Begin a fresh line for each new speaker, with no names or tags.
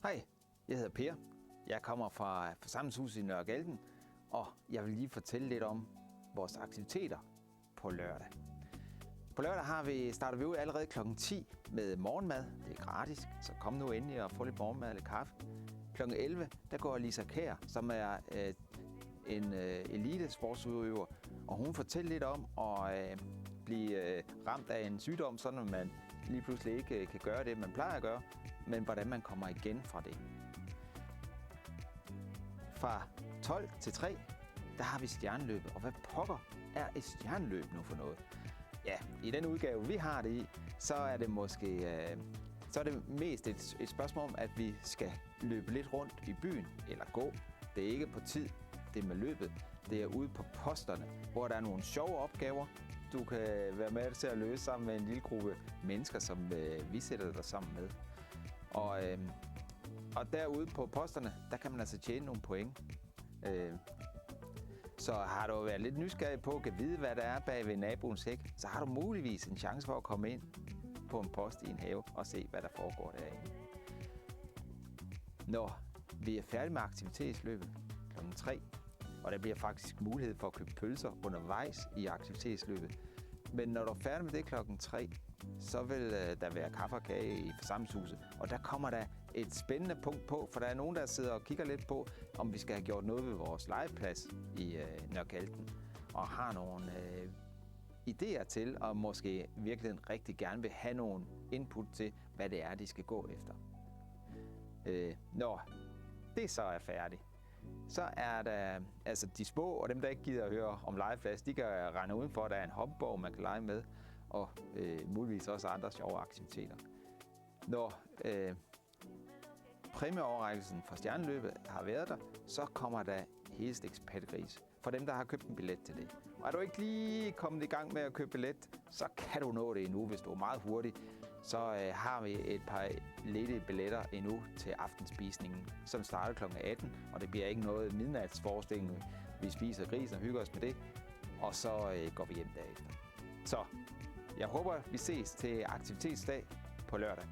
Hej, jeg hedder Per. Jeg kommer fra Forsamlingshuset i Nørre Galten, og jeg vil lige fortælle lidt om vores aktiviteter på lørdag. På lørdag starter vi ud allerede kl. 10 med morgenmad. Det er gratis, så kom nu endelig og få lidt morgenmad eller kaffe. Kl. 11 der går Lisa Kjær, som er en elite sportsudøver, og hun fortæller lidt om at blive ramt af en sygdom, sådan at man lige pludselig ikke kan gøre det, man plejer at gøre, men hvordan man kommer igen fra det. Fra 12 til 3, der har vi stjerneløbet, og hvad pokker er et stjerneløb nu for noget? Ja, i den udgave, vi har det i, så er det måske så er det mest et spørgsmål om, at vi skal løbe lidt rundt i byen, eller gå. Det er ikke på tid, det er med løbet. Det er ude på posterne, hvor der er nogle sjove opgaver, du kan være med til at løse sammen med en lille gruppe mennesker, som vi sætter dig sammen med. Og derude på posterne, der kan man altså tjene nogle point. Så har du været lidt nysgerrig på at vide, hvad der er bag ved naboens hæk, så har du muligvis en chance for at komme ind på en post i en have og se, hvad der foregår derinde. Når vi er færdige med aktivitetsløbet kl. 3, og der bliver faktisk mulighed for at købe pølser undervejs i aktivitetsløbet. Men når du er færdig med det kl. 3, så vil der være kaffe og kage i Forsamlingshuset. Og der kommer der et spændende punkt på, for der er nogen, der sidder og kigger lidt på, om vi skal have gjort noget ved vores legeplads i Nørre Galten. Og har nogle idéer til, og måske virkelig rigtig gerne vil have nogle input til, hvad det er, de skal gå efter. Når det så er færdigt, så er der altså de små, og dem, der ikke gider at høre om legeplads, de kan rende udenfor, der er en hoppeborg, man kan lege med, og muligvis også andre sjove aktiviteter. Når præmieoverrækkelsen fra stjerneløbet har været der, så kommer der helstegt pattegris for dem, der har købt en billet til det. Og er du ikke lige kommet i gang med at købe billet, så kan du nå det endnu, hvis du er meget hurtig. Så har vi et par ledige billetter endnu til aftenspisningen, som starter kl. 18, og det bliver ikke noget midnatsforestilling. Vi spiser gris og hygger os med det, og så går vi hjem derefter. Så jeg håber, vi ses til aktivitetsdag på lørdag.